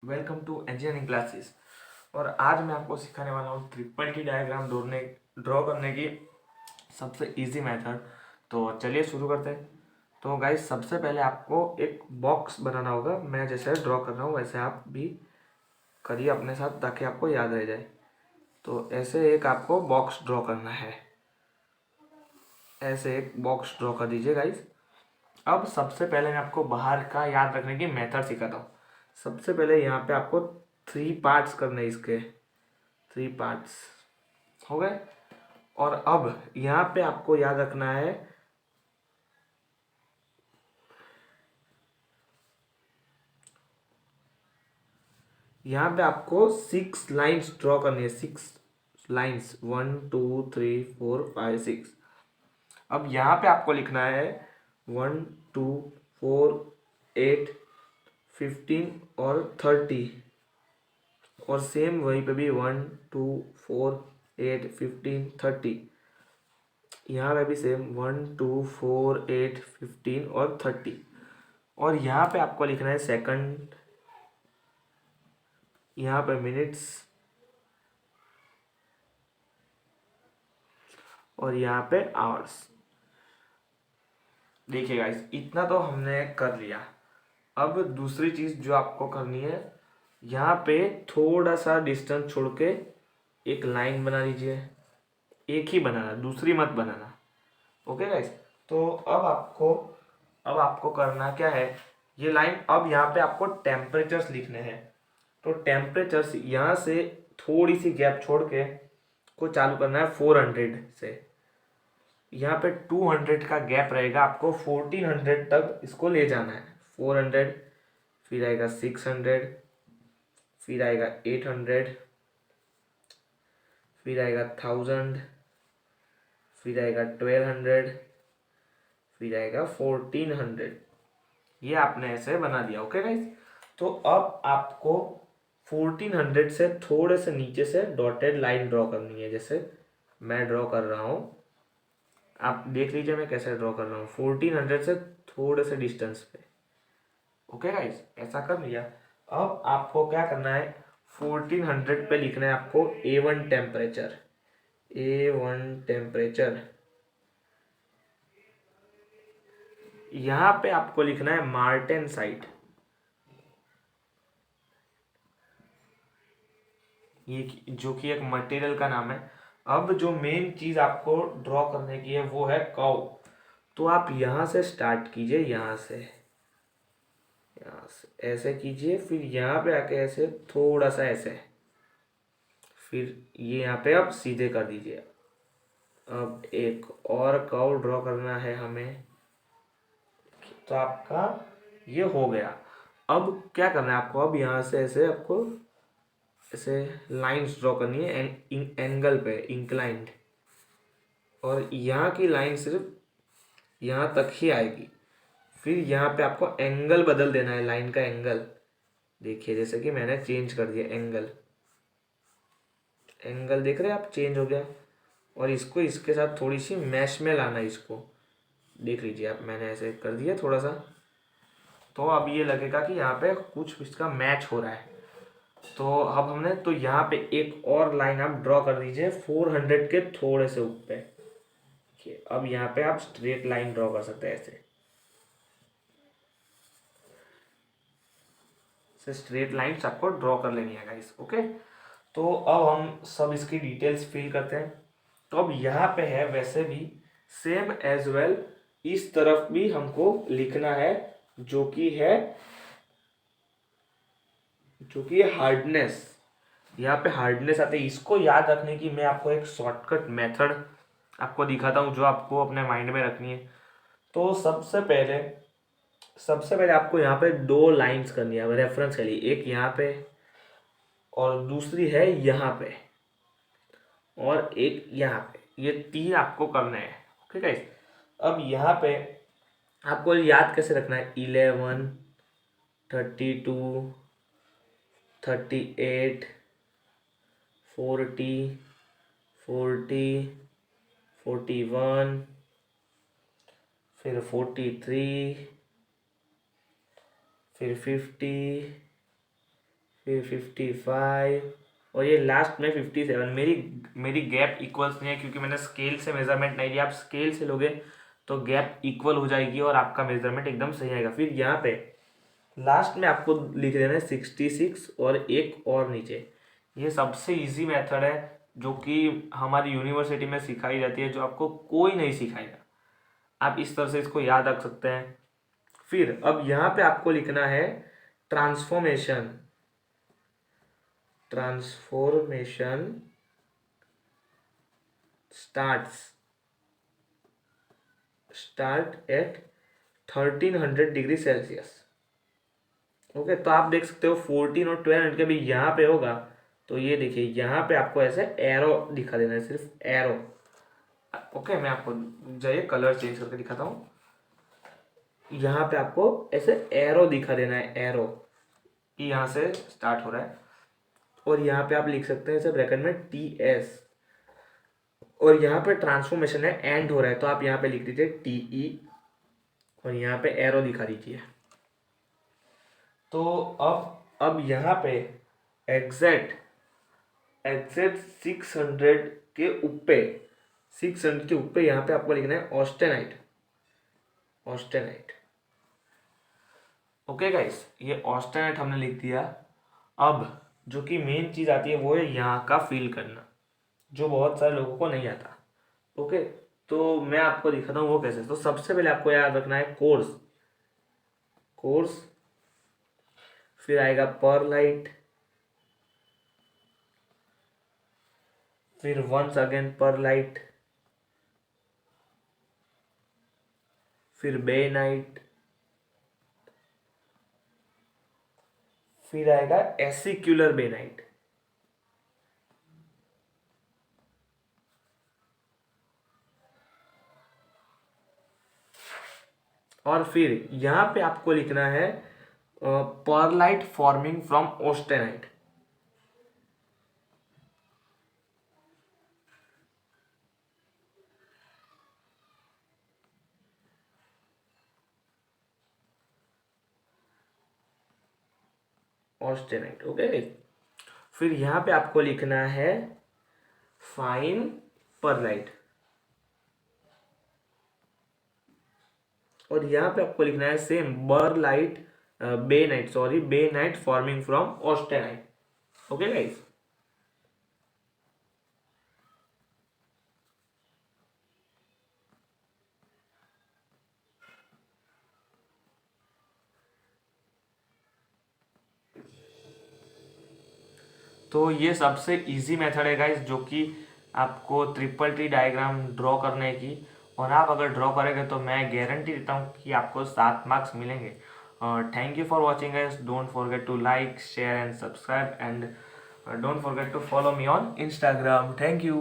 Welcome to engineering classes. और आज मैं आपको सिखाने वाला हूँ ट्रिपल की डायग्राम ड्रॉ करने की सबसे इजी मेथड। तो चलिए शुरू करते हैं। तो गाइस, सबसे पहले आपको एक बॉक्स बनाना होगा। मैं जैसे ड्रॉ कर रहा हूँ वैसे आप भी करिए अपने साथ, ताकि आपको याद रह जाए। तो ऐसे एक आपको बॉक्स ड्रॉ करना है। ऐसे एक बॉक्स ड्रॉ कर दीजिए गाइस। अब सबसे पहले मैं आपको बाहर का याद रखने की मेथड सिखाता हूँ। सबसे पहले यहाँ पे आपको 3 पार्ट्स करने हैं इसके। 3 पार्ट्स हो गए। और अब यहाँ पे आपको याद रखना है, यहाँ पे आपको 6 लाइन्स ड्रॉ करनी है। 6 लाइन्स, 1 2 3 4 5 6। अब यहाँ पे आपको लिखना है 1 2 4 8 15 और 30। और सेम वहीं पे भी 1 2 4 8 15 30। यहाँ पे भी सेम 1 2 4 8 15 और 30। और यहाँ पे आपको लिखना है सेकंड, यहाँ पे मिनट्स, और यहाँ पे आवर्स। देखिए गाइस, इतना तो हमने कर लिया। अब दूसरी चीज़ जो आपको करनी है, यहाँ पे थोड़ा सा डिस्टेंस छोड़ के एक लाइन बना लीजिए। एक ही बनाना, दूसरी मत बनाना। Okay guys. तो अब आपको करना क्या है, ये लाइन, अब यहाँ पे आपको टेम्परेचर्स लिखने हैं। तो टेम्परेचर्स यहाँ से थोड़ी सी गैप छोड़ के को चालू करना है 400 से। यहाँ पे 200 का गैप रहेगा, आपको 1400 तक इसको ले जाना है। 400, फिर आएगा 600, फिर आएगा 800, फिर आएगा 1000, फिर आएगा 1200, फिर आएगा 1400। ये आपने ऐसे बना दिया। Okay guys. तो अब आपको 1400 से थोड़े से नीचे से डॉटेड लाइन ड्रॉ करनी है, जैसे मैं ड्रॉ कर रहा हूँ। आप देख लीजिए मैं कैसे ड्रॉ कर रहा हूँ, 1400 से थोड़े से डिस्टेंस पे। ओके गाइस, ऐसा कर लिया। अब आपको क्या करना है, 1400 पे लिखना है आपको A1 टेम्परेचर। A1 temperature. यहाँ पे आपको लिखना है मार्टेन साइट। ये जो कि एक मटेरियल का नाम है। अब जो मेन चीज आपको ड्रॉ करने की है वो है काउ। तो आप यहाँ से स्टार्ट कीजिए, यहाँ से ऐसे कीजिए, फिर यहाँ पे आके ऐसे थोड़ा सा ऐसे, फिर ये यहाँ पे आप सीधे कर दीजिए। अब एक और कर्व ड्रॉ करना है हमें। तो आपका ये हो गया। अब क्या करना है आपको, अब यहाँ से ऐसे आपको ऐसे लाइंस ड्रॉ करनी है एंगल पे, इंक्लाइंड। और यहाँ की लाइन सिर्फ यहाँ तक ही आएगी। फिर यहाँ पे आपको एंगल बदल देना है, लाइन का एंगल। देखिए जैसे कि मैंने चेंज कर दिया एंगल। एंगल देख रहे हैं आप, चेंज हो गया। और इसको इसके साथ थोड़ी सी मैश में लाना है इसको। देख लीजिए आप, मैंने ऐसे कर दिया थोड़ा सा। तो अब ये लगेगा कि यहाँ पे कुछ इसका मैच हो रहा है। तो अब हमने, तो यहाँ पे एक और लाइन आप ड्रॉ कर दीजिए 400 के थोड़े से ऊपर। देखिए अब यहाँ पे आप स्ट्रेट लाइन ड्रॉ कर सकते हैं ऐसे। स्ट्रेट लाइंस आपको ड्रॉ कर लेनी है गाइस। ओके। तो अब हम सब इसकी डिटेल्स फिल करते हैं। तो अब यहाँ पे है वैसे भी सेम एज वेल, इस तरफ भी हमको लिखना है, जो कि है, जो कि हार्डनेस। यहाँ पे हार्डनेस आते हैं। इसको याद रखने की मैं आपको एक शॉर्टकट मेथड आपको दिखाता हूँ, जो आपको अपने माइंड में रखनी है। तो सबसे पहले आपको यहाँ पे 2 लाइंस करनी है रेफरेंस के लिए। एक यहाँ पे और दूसरी है यहाँ पे और एक यहाँ पे। ये 3 आपको करने हैं। Okay guys. अब यहाँ पे आपको याद कैसे रखना है, 11, 32, 38, 40, 40, 41, फिर 43, फिर 50, फिर 55 और ये लास्ट में 57। मेरी मेरी गैप इक्वल्स नहीं है क्योंकि मैंने स्केल से मेजरमेंट नहीं लिया। आप स्केल से लोगे तो गैप इक्वल हो जाएगी और आपका मेजरमेंट एकदम सही आएगा। फिर यहाँ पे लास्ट में आपको लिख देना है 66 और एक और नीचे। ये सबसे इजी मेथड है जो कि हमारी यूनिवर्सिटी में सिखाई जाती है, जो आपको कोई नहीं सिखाएगा। आप इस तरह से इसको याद रख सकते हैं। फिर अब यहाँ पे आपको लिखना है transformation. Transformation start at 1300 degree Celsius. Okay, तो आप देख सकते हो 14 और 12 के भी यहाँ पे होगा। तो ये देखिए यहाँ पे आपको ऐसे एरो दिखा देना है, सिर्फ एरो। ओके, मैं आपको जाइए कलर चेंज करके दिखाता हूँ। यहाँ पे आपको ऐसे एरो दिखा देना है, एरो कि यहाँ से स्टार्ट हो रहा है। और यहाँ पे आप लिख सकते हैं ऐसे ब्रैकेट में TS। और यहाँ पे ट्रांसफॉर्मेशन है, एंड हो रहा है, तो आप यहाँ पे लिख दीजिए TE और यहाँ पे एरो दिखा दीजिए। तो अब यहाँ पे एग्जैक्ट 600 के ऊपर 600 के ऊपर यहाँ पे आपको लिखना है ऑस्टेनाइट। ओके गाइस, ये ऑस्टेनाइट हमने लिख दिया। अब जो कि मेन चीज़ आती है वो है यहाँ का फील करना, जो बहुत सारे लोगों को नहीं आता। ओके, तो मैं आपको दिखाता हूँ वो कैसे। तो सबसे पहले आपको याद रखना है कोर्स, फिर आएगा परलाइट, फिर वंस अगेन परलाइट, फिर बेनाइट, फिर आएगा एसिक्यूलर बेनाइट। और फिर यहाँ पे आपको लिखना है pearlite forming from austenite. Okay, फिर यहाँ पे आपको लिखना है फाइन परलाइट। और यहाँ पे आपको लिखना है same bainite forming from austenite. Okay guys, तो ये सबसे इजी मेथड है गाइस, जो कि आपको ट्रिपल ट्री डायग्राम ड्रॉ करने की। और आप अगर ड्रॉ करेंगे तो मैं गारंटी देता हूँ कि आपको 7 मार्क्स मिलेंगे। Thank you for watching guys. Don't forget to like, share and subscribe, and don't forget to follow me on Instagram. Thank you.